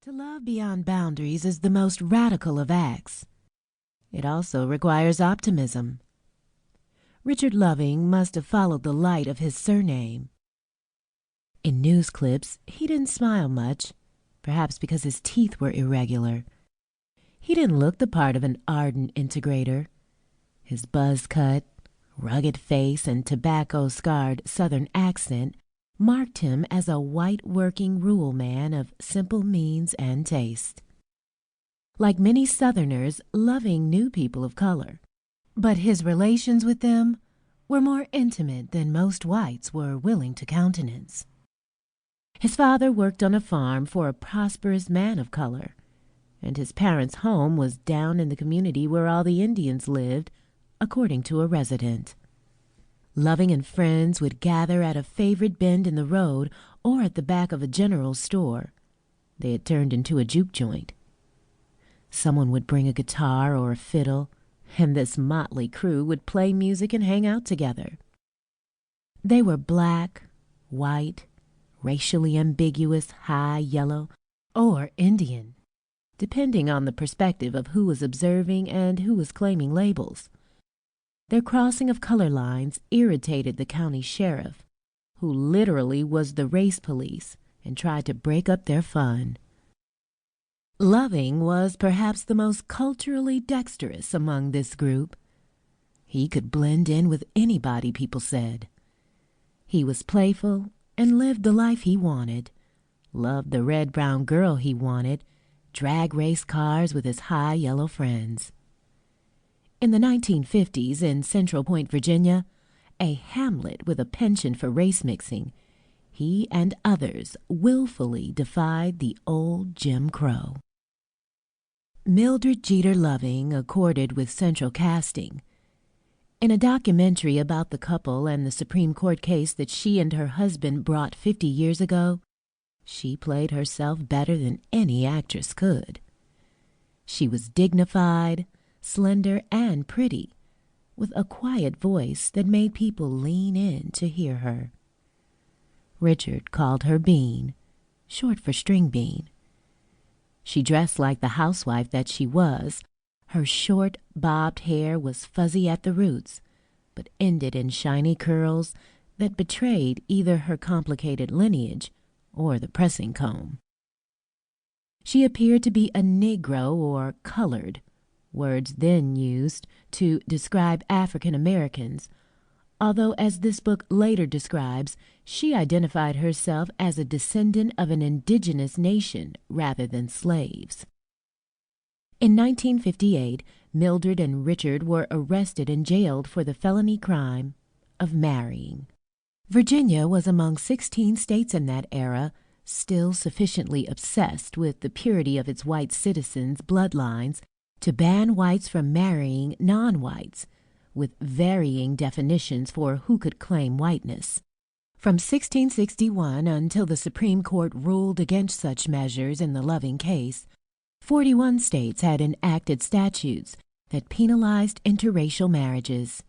To love beyond boundaries is the most radical of acts. It also requires optimism. Richard Loving must have followed the light of his surname. In news clips, he didn't smile much, perhaps because his teeth were irregular. He didn't look the part of an ardent integrator. His buzz-cut, rugged face and tobacco-scarred Southern accent marked him as a white working rural man of simple means and taste. Like many Southerners, Loving knew people of color, but his relations with them were more intimate than most whites were willing to countenance. His father worked on a farm for a prosperous man of color, and his parents' home was down in the community where all the Indians lived, according to a resident. Loving and friends would gather at a favorite bend in the road or at the back of a general store. They had turned into a juke joint. Someone would bring a guitar or a fiddle, and this motley crew would play music and hang out together. They were black, white, racially ambiguous, high yellow, or Indian, depending on the perspective of who was observing and who was claiming labels. Their crossing of color lines irritated the county sheriff, who literally was the race police and tried to break up their fun. Loving was perhaps the most culturally dexterous among this group. He could blend in with anybody, people said. He was playful and lived the life he wanted, loved the red-brown girl he wanted, drag race cars with his high yellow friends. In the 1950s in Central Point, Virginia, a hamlet with a penchant for race mixing, he and others willfully defied the old Jim Crow. Mildred Jeter Loving accorded with central casting. In a documentary about the couple and the Supreme Court case that she and her husband brought 50 years ago, she played herself better than any actress could. She was dignified, slender, and pretty, with a quiet voice that made people lean in to hear her. Richard called her Bean, short for string bean. She dressed like the housewife that she was. Her short, bobbed hair was fuzzy at the roots, but ended in shiny curls that betrayed either her complicated lineage or the pressing comb. She appeared to be a Negro or colored, words then used to describe African Americans, although as this book later describes, she identified herself as a descendant of an indigenous nation rather than slaves. In 1958, Mildred and Richard were arrested and jailed for the felony crime of marrying. Virginia was among 16 states in that era, still sufficiently obsessed with the purity of its white citizens' bloodlines to ban whites from marrying non-whites, with varying definitions for who could claim whiteness. From 1661 until the Supreme Court ruled against such measures in the Loving case, 41 states had enacted statutes that penalized interracial marriages.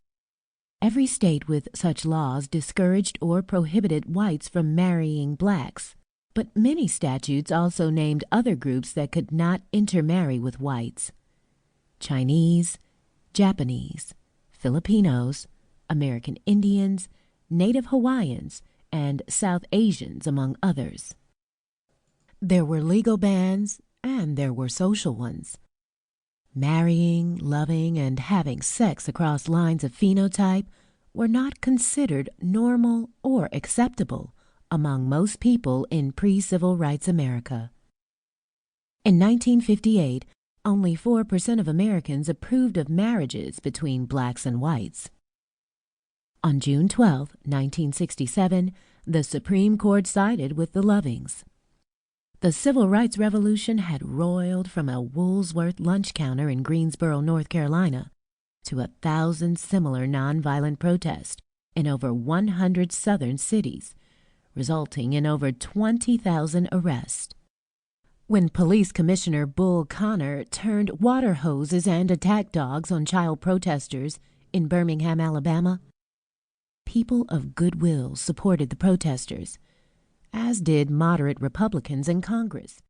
Every state with such laws discouraged or prohibited whites from marrying blacks, but many statutes also named other groups that could not intermarry with whites: Chinese, Japanese, Filipinos, American Indians, Native Hawaiians, and South Asians, among others. There were legal bans, and there were social ones. Marrying, loving, and having sex across lines of phenotype were not considered normal or acceptable among most people in pre-civil rights America. In 1958, only 4% of Americans approved of marriages between blacks and whites. On June 12, 1967, the Supreme Court sided with the Lovings. The Civil Rights Revolution had roiled from a Woolsworth lunch counter in Greensboro, North Carolina, to 1,000 similar nonviolent protests in over 100 Southern cities, resulting in over 20,000 arrests. When Police Commissioner Bull Connor turned water hoses and attack dogs on child protesters in Birmingham, Alabama, people of goodwill supported the protesters, as did moderate Republicans in Congress,